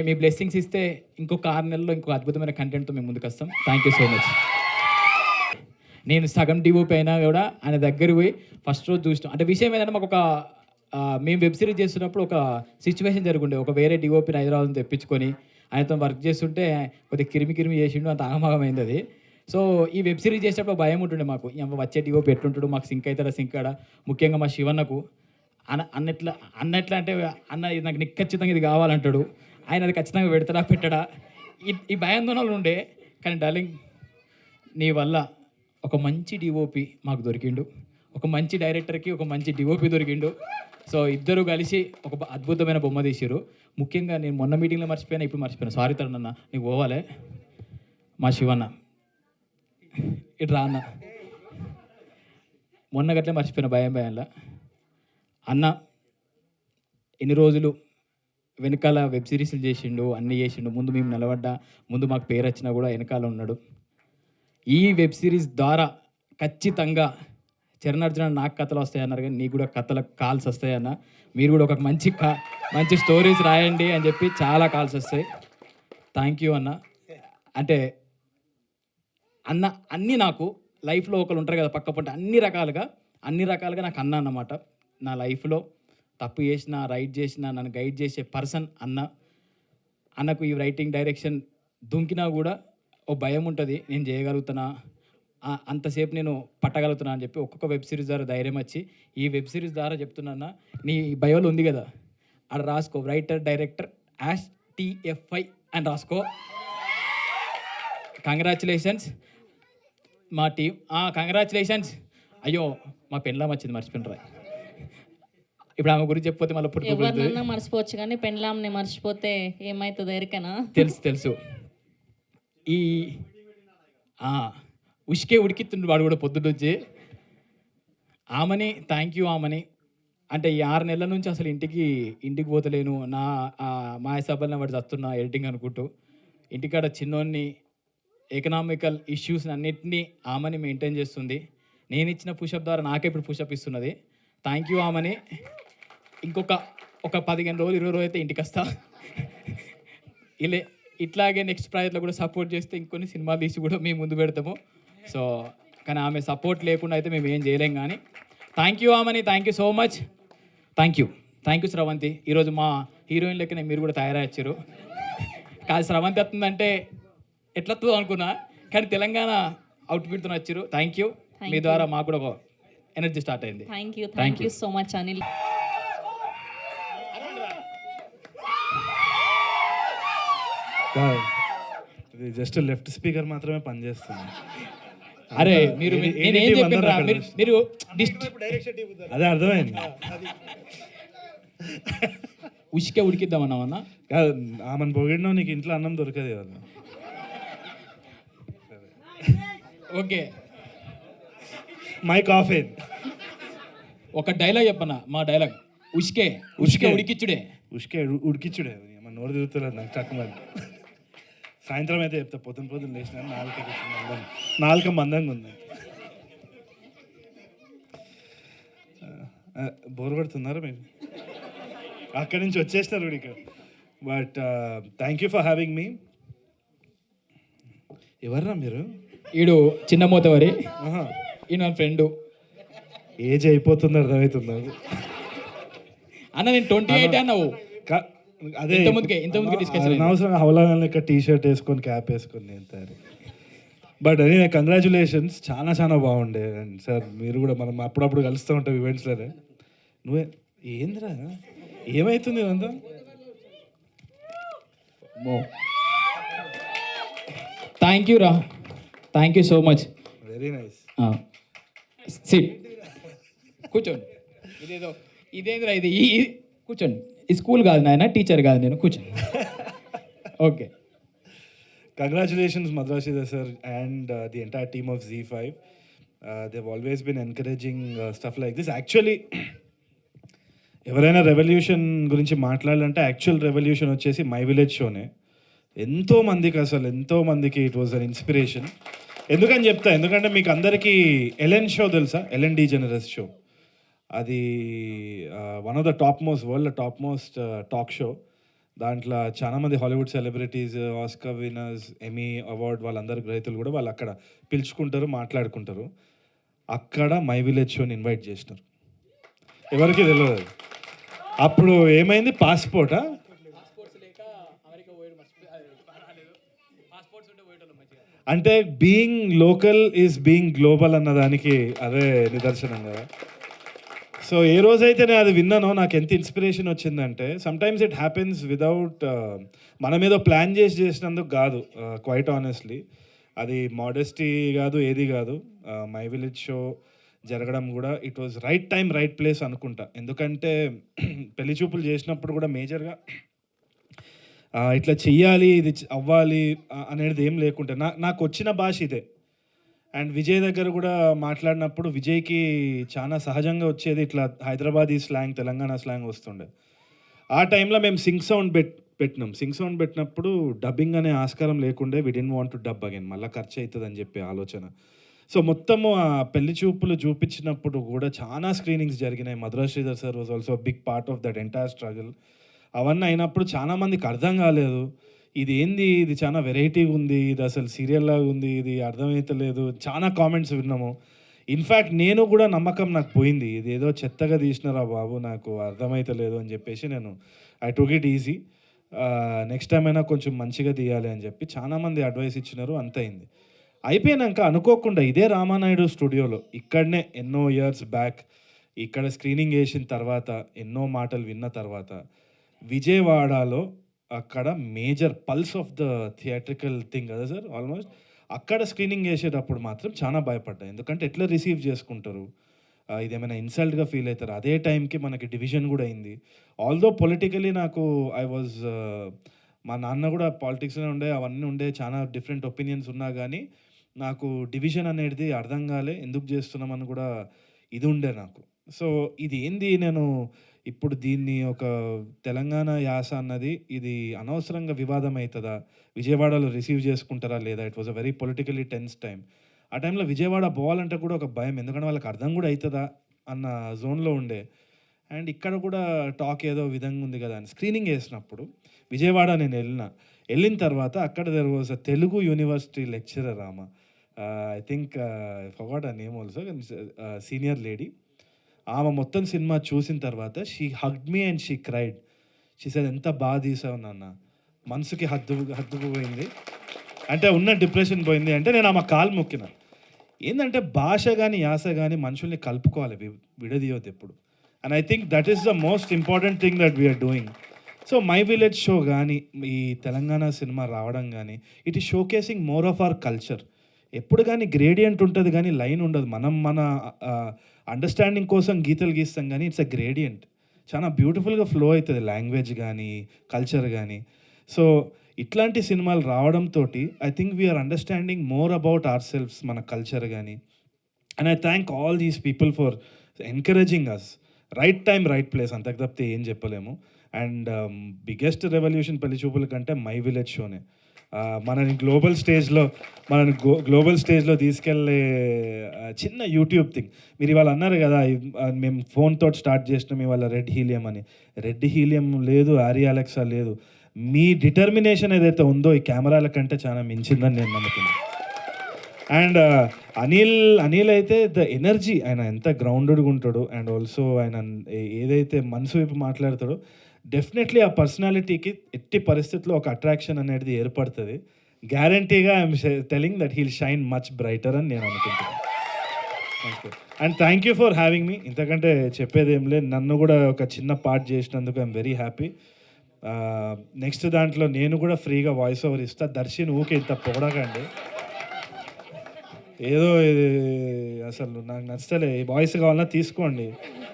మీ బ్లెస్సింగ్స్ ఇస్తే ఇంకొక 6 నెలల్లో ఇంకొక అద్భుతమైన కంటెంట్తో మేము ముందుకు వస్తాం. Thank you so much. నేను సగం డివోపీ అయినా కూడా ఆయన దగ్గర పోయి ఫస్ట్ రోజు చూసినాం. అంటే విషయం ఏంటంటే మాకు ఒక మేము వెబ్ సిరీస్ చేస్తున్నప్పుడు ఒక సిచ్యువేషన్ జరుగుండే, ఒక వేరే డిఓపిని హైదరాబాద్ తెప్పించుకొని ఆయనతో వర్క్ చేస్తుంటే కొద్దిగా కిరిమి చేసిండు, అంత ఆగమాగమైంది అది. సో ఈ వెబ్ సిరీస్ చేసేటప్పుడు భయం ఉంటుండే మాకు, వచ్చే డిఓపి ఎట్లుంటాడు, మాకు సింక్ అవుతాడా సింక్ కాడా. ముఖ్యంగా మా శివన్నకు అన్నట్లా అంటే అన్న ఇది నాకు ఖచ్చితంగా ఇది కావాలంటాడు, ఆయన అది ఖచ్చితంగా పెడతాడా పెట్టడా, ఈ భయాందోళనలు ఉండే. కానీ డార్లింగ్ నీ వల్ల ఒక మంచి డిఓపి మాకు దొరికిండు, ఒక మంచి డైరెక్టర్కి ఒక మంచి డిఓపి దొరికిండు. సో ఇద్దరు కలిసి ఒక అద్భుతమైన బొమ్మ తీసారు. ముఖ్యంగా నేను మొన్న మీటింగ్లో మర్చిపోయాను, ఇప్పుడు మర్చిపోయాను, సారీ తరుణ్ అన్న, నీకు పోవాలే. మా శివన్న ఇటు రా అన్న, మొన్న గట్లే మర్చిపోయిన భయంలా. అన్న ఎన్ని రోజులు వెనకాల వెబ్ సిరీస్లు చేసిండు, అన్నీ చేసిండు, ముందు మేము నిలబడ్డా, ముందు మాకు పేరు వచ్చినా కూడా వెనకాల ఉన్నాడు. ఈ వెబ్ సిరీస్ ద్వారా ఖచ్చితంగా చరణార్జున నాకు కథలు వస్తాయన్నారు, కానీ నీకు కూడా కథలకు కాల్స్ వస్తాయన్న, మీరు కూడా ఒక మంచి స్టోరీస్ రాయండి అని చెప్పి చాలా కాల్స్ వస్తాయి. థ్యాంక్ యూ అన్న. అంటే అన్న అన్నీ నాకు లైఫ్లో ఒకరు ఉంటారు కదా పక్క పంట, అన్ని రకాలుగా నాకు అన్న అన్నమాట. నా లైఫ్లో తప్పు చేసిన, రైట్ చేసిన, నన్ను గైడ్ చేసే పర్సన్ అన్న. అన్నకు ఈ రైటింగ్ డైరెక్షన్ దుంకినా కూడా ఓ భయం ఉంటుంది, నేను చేయగలుగుతానా, అంతసేపు నేను పట్టగలుగుతున్నా అని చెప్పి ఒక్కొక్క వెబ్ సిరీస్ ద్వారా ధైర్యం వచ్చి ఈ వెబ్ సిరీస్ ద్వారా చెప్తున్నా, నీ బయోలో ఉంది కదా అక్కడ రాసుకో, రైటర్ డైరెక్టర్ #TFI అని రాసుకో. కంగ్రాచులేషన్స్ మా టీం, కంగ్రాచులేషన్స్. అయ్యో మా పెళ్ళాం వచ్చింది, మర్చిపోయినరా. ఇప్పుడు ఆమె గురించి చెప్పిపోతే మళ్ళీ ఎవరినన్నా మర్చిపోవచ్చు, కానీ పెళ్ళాంని మర్చిపోతే ఏమవుతుందో ఎరికనా? తెలుసు. ఈ ఉష్కే ఉడికిస్తుండు వాడు కూడా పొద్దున్నొచ్చి. ఆమెని థ్యాంక్ యూ ఆమెని. అంటే ఈ 6 నెలల నుంచి అసలు ఇంటికి పోతలేను, నా మాయసభల్ని వాడు చస్తున్నా ఎడిటింగ్ అనుకుంటూ. ఇంటికాడ చిన్నోన్ని ఎకనామికల్ ఇష్యూస్ అన్నిటినీ ఆమెని మెయింటైన్ చేస్తుంది. నేను ఇచ్చిన పుషప్ ద్వారా నాకే ఇప్పుడు పుషప్ ఇస్తున్నది. థ్యాంక్ యూ ఆమెని. ఇంకొక 15 రోజులు 20 రోజులు అయితే ఇంటికి వస్తా. ఇట్లాగే నెక్స్ట్ ప్రాజెక్ట్లో కూడా సపోర్ట్ చేస్తే ఇంకొన్ని సినిమాలు తీసి కూడా మేము ముందు పెడతాము. సో కానీ ఆమె సపోర్ట్ లేకుండా అయితే మేము ఏం చేయలేం. కానీ థ్యాంక్ యూ ఆమెని, thank you so much. Thank you Sravanthi. ఈరోజు మా హీరోయిన్ లెక్కనే మీరు కూడా తయారయ్యారు. కాదు శ్రవంతి వస్తుందంటే ఎట్లా వస్తుందో అనుకున్నా, కానీ తెలంగాణ అవుట్ఫిట్తో వచ్చారు. Thank you. మీ ద్వారా మాకు కూడా ఒక ఎనర్జీ స్టార్ట్ అయింది. Thank you so much Anil. ఇది జస్ట్ లెఫ్ట్ స్పీకర్ మాత్రమే పనిచేస్తుంది. అరే మీరు అదే అర్థమైంది. ఉష్కే ఉడికిద్దామన్నావన్నా? కాదు, ఆమెను పొగిడినావు, నీకు ఇంట్లో అన్నం దొరకదు కదా. Okay, my coffee. ఒక డైలాగ్ చెప్పన్నా, మా డైలాగ్ ఉష్కే ఉడికిచ్చుడే. ఉడికిచ్చుడే నోరు తిరుగుతులేదు నాకు చక్కమని. సాయంత్రం అయితే చెప్తా, పొద్దున లేచిన నాలుక మందంగా ఉంది. బోర్ పడుతున్నారా మీరు? అక్కడి నుంచి వచ్చేసినారు ఇక్కడ. But thank you for having me. ఎవర్రా మీరు? ఈడు చిన్న మోతవరి, ఈ నా ఫ్రెండు. ఏజ్ అయిపోతుంది, అర్థమవుతుంది అన్న. నేను 28 అన్నావు. అదే ఇంతకుముందుకే డిస్కషన్ అవసరం. హౌలా లెక్క టీ-షర్ట్ వేసుకొని క్యాప్ వేసుకొని నేను తయారు. బట్ అదే కంగ్రాచులేషన్స్, చాలా బాగుండే. అండ్ సార్ మీరు కూడా మనం అప్పుడప్పుడు కలుస్తూ ఉంటాం ఈవెంట్స్లోనే. నువ్వే ఏందిరా, ఏమవుతుంది ఇదంతా? థ్యాంక్ యూ రా, thank you so much. Very nice. SIT, కూర్చోండి. ఇదేంద్రా ఇది? కూర్చోండి. ఈ స్కూల్ కాదు నాయన, టీచర్ కాదు నేను, కూర్చోండి. Okay. Congratulations Madrashida sir and the entire team of Z5. They've always been encouraging stuff like this. Actually ఎవరైనా రెవల్యూషన్ గురించి మాట్లాడాలంటే యాక్చువల్ రెవల్యూషన్ వచ్చేసి మై విలేజ్ షోనే. ఎంతోమందికి ఇట్ వాజ్ అన్ ఇన్స్పిరేషన్. ఎందుకని చెప్తా, ఎందుకంటే మీకు అందరికీ ఎలెన్ షో తెలుసా? Ellen DeGeneres show. అది one of the world top most talk show. దాంట్లో చాలామంది Hollywood celebrities, Oscar winners, Emmy award వాళ్ళందరి గ్రహీతలు కూడా వాళ్ళు అక్కడ పిలుచుకుంటారు, మాట్లాడుకుంటారు. అక్కడ మై విలేజ్ షోని ఇన్వైట్ చేసినారు. ఎవరికి తెలియదు. అప్పుడు ఏమైంది? పాస్పోర్టా? అంటే being local is being global అన్నదానికి అదే నిదర్శనం కదా. సో ఏ రోజైతే నేను అది విన్నానో నాకు ఎంత ఇన్స్పిరేషన్ వచ్చిందంటే, సమ్టైమ్స్ ఇట్ హ్యాపెన్స్ వితౌట్ మనం ఏదో ప్లాన్ చేసినందుకు కాదు. క్వైట్ ఆనెస్ట్లీ అది మోడెస్టీ కాదు, ఏది కాదు. మై విలేజ్ షో జరగడం కూడా it was right time right place అనుకుంటా. ఎందుకంటే పెళ్లి చూపులు చేసినప్పుడు కూడా మేజర్గా ఇట్లా చెయ్యాలి, ఇది అవ్వాలి అనేది ఏం లేకుంటే నాకు వచ్చిన భాష ఇదే. అండ్ విజయ్ దగ్గర కూడా మాట్లాడినప్పుడు విజయ్కి చాలా సహజంగా వచ్చేది ఇట్లా హైదరాబాదీ స్లాంగ్, తెలంగాణ స్లాంగ్ వస్తుండే. ఆ టైంలో మేము సింగ్ సౌండ్ పెట్టినాం. సింగ్ సౌండ్ పెట్టినప్పుడు డబ్బింగ్ అనే ఆస్కారం లేకుండే. We didn't want to dub again, మళ్ళీ ఖర్చు అవుతుంది అని చెప్పి ఆలోచన. సో మొత్తము ఆ పెళ్లి చూపులు చూపించినప్పుడు కూడా చాలా స్క్రీనింగ్స్ జరిగినాయి. Madhura Sridhar sir was also big part of that entire struggle. అవన్నీ అయినప్పుడు చాలామందికి అర్థం కాలేదు, ఇది ఏంది, ఇది చాలా వెరైటీగా ఉంది, ఇది అసలు సీరియల్లాగా ఉంది, ఇది అర్థమవుతలేదు. చాలా కామెంట్స్ విన్నాము. ఇన్ఫ్యాక్ట్ నేను కూడా నమ్మకం నాకు పోయింది, ఇది ఏదో చెత్తగా తీసినారా బాబు, నాకు అర్థమవుతలేదు అని చెప్పేసి నేను I took it easy. Next time అయినా కొంచెం మంచిగా తీయాలి అని చెప్పి చాలామంది అడ్వైస్ ఇచ్చినారు. అంత అయింది. అయిపోయినాక అనుకోకుండా ఇదే రామానాయుడు స్టూడియోలో ఇక్కడనే ఎన్నో ఇయర్స్ బ్యాక్ ఇక్కడ స్క్రీనింగ్ చేసిన తర్వాత ఎన్నో మాటలు విన్న తర్వాత విజయవాడలో అక్కడ major pulse of the theatrical thing కదా సార్, ఆల్మోస్ట్ అక్కడ స్క్రీనింగ్ చేసేటప్పుడు మాత్రం చాలా భయపడ్డా. ఎందుకంటే ఎట్లా రిసీవ్ చేసుకుంటారు, ఇదేమైనా ఇన్సల్ట్గా ఫీల్ అవుతారు. అదే టైంకి మనకి డివిజన్ కూడా అయింది. ఆల్దో పొలిటికలీ నాకు మా నాన్న కూడా పాలిటిక్స్లో ఉండే, అవన్నీ ఉండే, చాలా డిఫరెంట్ ఒపీనియన్స్ ఉన్నా కానీ నాకు డివిజన్ అనేది అర్థం కాలే, ఎందుకు చేస్తున్నామని కూడా ఇది ఉండే నాకు. సో ఇది ఏంది, నేను ఇప్పుడు దీన్ని ఒక తెలంగాణ యాస అన్నది ఇది అనవసరంగా వివాదం అవుతుందా, విజయవాడలో రిసీవ్ చేసుకుంటారా లేదా. It was a very politically tense time. ఆ టైంలో విజయవాడ పోవాలంటే కూడా ఒక భయం, ఎందుకంటే వాళ్ళకి అర్థం కూడా అవుతుందా అన్న జోన్లో ఉండే. అండ్ ఇక్కడ కూడా టాక్ ఏదో విధంగా ఉంది కదా అని స్క్రీనింగ్ వేసినప్పుడు విజయవాడ నేను వెళ్ళిన తర్వాత అక్కడ there was a Telugu university lecturer ఆమె, ఐ థింక్ ఫర్గాట్ ఆ నేమ్ ఆల్సో, సీనియర్ లేడీ. ఆమె మొత్తం సినిమా చూసిన తర్వాత she hugged me and she cried. She said ఎంత బాగా తీసావు నాన్న, మనసుకి హద్దు పోయింది, అంటే ఉన్న డిప్రెషన్ పోయింది. అంటే నేను ఆమె కాలు మొక్కిన. ఏంటంటే భాష కానీ యాస కానీ మనుషుల్ని కలుపుకోవాలి, విడదీయవద్దు ఎప్పుడు. And I think that is the most important thing that we're doing. So my village show కానీ ఈ తెలంగాణ సినిమా రావడం కానీ it is showcasing more of our culture. ఎప్పుడు కానీ గ్రేడియంట్ ఉంటుంది కానీ లైన్ ఉండదు. మనం మన అండర్స్టాండింగ్ కోసం గీతలు గీస్తాం కానీ ఇట్స్ అ గ్రేడియంట్. చాలా బ్యూటిఫుల్గా ఫ్లో అవుతుంది లాంగ్వేజ్ కానీ కల్చర్ కానీ. సో ఇట్లాంటి సినిమాలు రావడంతో I think we're understanding more about our selves, మన కల్చర్ కానీ. And I thank all these people for encouraging us. Right time right place, అంతకు తప్పితే ఏం చెప్పలేము. అండ్ బిగ్గెస్ట్ రెవల్యూషన్ పెళ్లి చూపుల కంటే మై విలేజ్ షోనే మనని గ్లోబల్ స్టేజ్లో తీసుకెళ్ళే చిన్న యూట్యూబ్ థింగ్. మీరు ఇవాళ అన్నారు కదా మేము ఫోన్తో స్టార్ట్ చేసినాం ఇవాళ రెడ్ హీలియం అని. రెడ్ హీలియం లేదు, ఆరి అలెక్సా లేదు. మీ డిటర్మినేషన్ ఏదైతే ఉందో ఈ కెమెరాల కంటే చాలా మించిందని నేను నమ్ముతున్నాను. అండ్ అనిల్ అయితే ద ఎనర్జీ, ఆయన ఎంత గ్రౌండెడ్గా ఉంటాడు అండ్ ఆల్సో ఆయన ఏదైతే మనసు వైపు మాట్లాడతాడో డెఫినెట్లీ ఆ పర్సనాలిటీకి ఎట్టి పరిస్థితుల్లో ఒక అట్రాక్షన్ అనేది ఏర్పడుతుంది. గ్యారంటీగా I'm telling that heal shine much brighter అని నేను అనుకుంటున్నాను. And thank you for having me. ఇంతకంటే చెప్పేది ఏం లేదు. నన్ను కూడా ఒక చిన్న పార్ట్ చేసినందుకు ఐఎమ్ వెరీ హ్యాపీ. నెక్స్ట్ దాంట్లో నేను కూడా ఫ్రీగా వాయిస్ ఓవర్ ఇస్తా. దర్శన్ ఊకే ఇంత పొగడకండి, ఏదో ఇది అసలు నాకు నచ్చలే. వాయిస్ కావాలన్నా తీసుకోండి,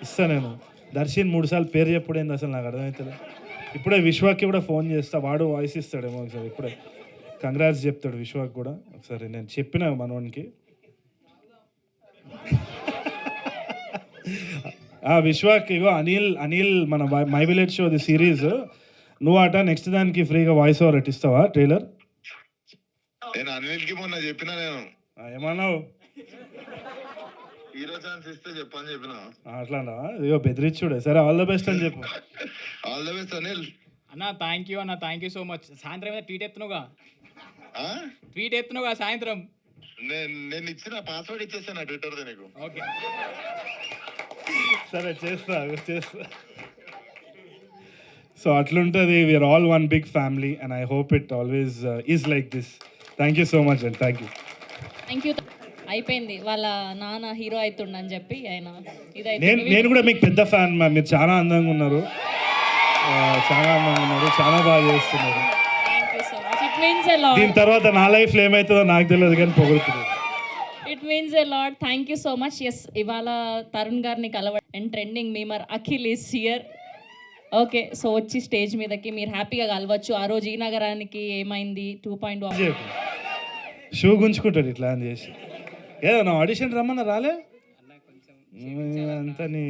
ఇస్తా నేను. దర్శన్ 3 సార్లు పేరు చెప్పుడైంది అసలు నాకు అర్థమవుతుంది. ఇప్పుడే విశ్వాకి కూడా ఫోన్ చేస్తా, వాడు వాయిస్ ఇస్తాడేమో ఒకసారి. ఇప్పుడే కంగ్రాట్స్ చెప్తాడు విశ్వాకి కూడా ఒకసారి. నేను చెప్పిన మనోనికి విశ్వాకి ఇగో అనిల్ మన my village show the series నువ్వు అట నెక్స్ట్ దానికి ఫ్రీగా వాయిస్ ఓవర్ ఇస్తావా ట్రైలర్? నేను అనిల్కి మొన్న చెప్పిన, నేను ఏమన్నావు? హీరో ఛాన్స్ ఇస్తే చెప్పని చెప్పిన. అట్లానా? ఇగో బెదిరించుడే. సరే ఆల్ ద బెస్ట్ అని చెప్పు. ఆల్ ద బెస్ట్ అనిల్ అన్న. థ్యాంక్ యూ అన్న, థ్యాంక్ యూ సో మచ్. సాయంత్రం మీద ట్వీట్ ఎత్తున్నావుగా సాయంత్రం. నేను ఇచ్చిన పాస్వర్డ్ ఇచ్చేసాను ట్విట్టర్ది నీకు. ఓకే సరే చేస్తా. సో అట్లుంటుంది. We are all one big family and I hope it always is like this. Thank you so much and thank you. Thank you. అయిపోయింది, వాళ్ళ నాన్న హీరో అవుతుండని చెప్పి ఆయన నేను కూడా మీకు పెద్ద ఫ్యాన్ మ్యామ్. మీరు చాలా అందంగా ఉన్నారు, చాలా అందంగా ఉన్నారు, చాలా బాగా చేస్తున్నారు. Thank you so much. It means a lot. దీని తర్వాత నా లైఫ్లో ఏమవుతుందో నాకు తెలియదు కానీ పొగుడుతుంది. It means a lot. Thank you so much. Yes, ఇవాళ తరుణ్ గారిని and trending memer Akhil is here. Okay, so వచ్చి స్టేజ్ మీదకి మీరు హ్యాపీగా కలవచ్చు. ఆ రోజు ఈ నగరానికి ఏమైంది 2.1 షూ గుంజుకుంటాడు ఇట్లా అని చేసి. ఏదో నా ఆడిషన్ రమ్మన్నా రాలే అంతా నీ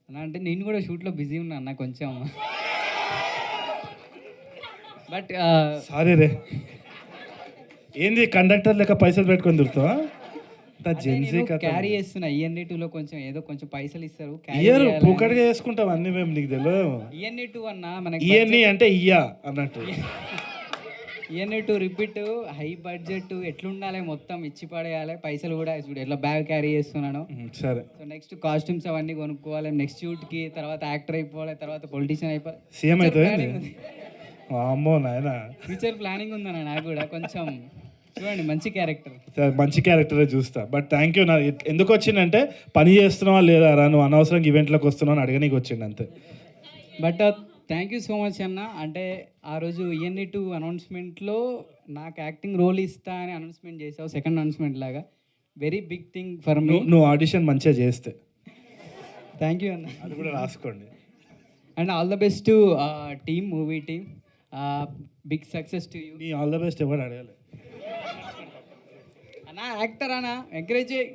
అలా అంటే నేను కూడా షూట్లో బిజీ ఉన్నా అన్న కొంచెం. బట్ సారీ రే, ఏంది కండక్టర్ లెక్క పైసలు పెట్టుకొని దొరుకుతావా? క్యారీ చేస్తున్నా ఈఎన్ఏ 2లో కొంచెం ఏదో కొంచెం పైసలు ఇస్తారు. ఇయ్యరు, పూకడిగా వేసుకుంటాం అన్ని మేము, నీకు తెలియదు. ఈఎన్ఏ 2 అన్న మనకి ఇవన్నీ అంటే ఇయ్యా అన్నట్టు. ఈఎన్ఏ 2 రిపీట్ హై బడ్జెట్ ఎట్లుండాలి, మొత్తం ఇచ్చి పడేయాలి. పైసలు కూడా చూడు ఎట్లా బ్యాగ్ క్యారీ చేస్తున్నాను. సరే, సో నెక్స్ట్ కాస్ట్యూమ్స్ అవన్నీ కొనుక్కోవాలి, నెక్స్ట్ షూట్కి, తర్వాత యాక్టర్ అయిపోవాలి, తర్వాత పొలిటీషియన్ అయిపోవాలి. సీఎం అవుతుంది. అమ్మో నాయన, ఫ్యూచర్ ప్లానింగ్ ఉందన్న నాకు కూడా కొంచెం. చూడండి మంచి క్యారెక్టర్, మంచి క్యారెక్టరే చూస్తా. But thank you. నా ఎందుకు వచ్చిందంటే పని చేస్తున్నావా లేదా రా, నువ్వు అనవసరంగా ఈవెంట్లోకి వస్తున్నావు అని అడగనీకి వచ్చిండు అంతే. But thank you so much అన్న. అంటే ఆ రోజు ఈఎన్ఏ 2 అనౌన్స్మెంట్లో నాకు యాక్టింగ్ రోల్ ఇస్తా అని అనౌన్స్మెంట్ చేసావు, సెకండ్ అనౌన్స్మెంట్ లాగా. Very big thing for me. నువ్వు ఆడిషన్ మంచిగా చేస్తే. థ్యాంక్ యూ అన్న, అది కూడా రాసుకోండి. And all the best to team, movie team. Big success to you. నీ ఆల్ ద బెస్ట్ ఎవరు అడగాలి అన్న, యాక్టర్ అన్న, ఎంకరేజ్ చేయి.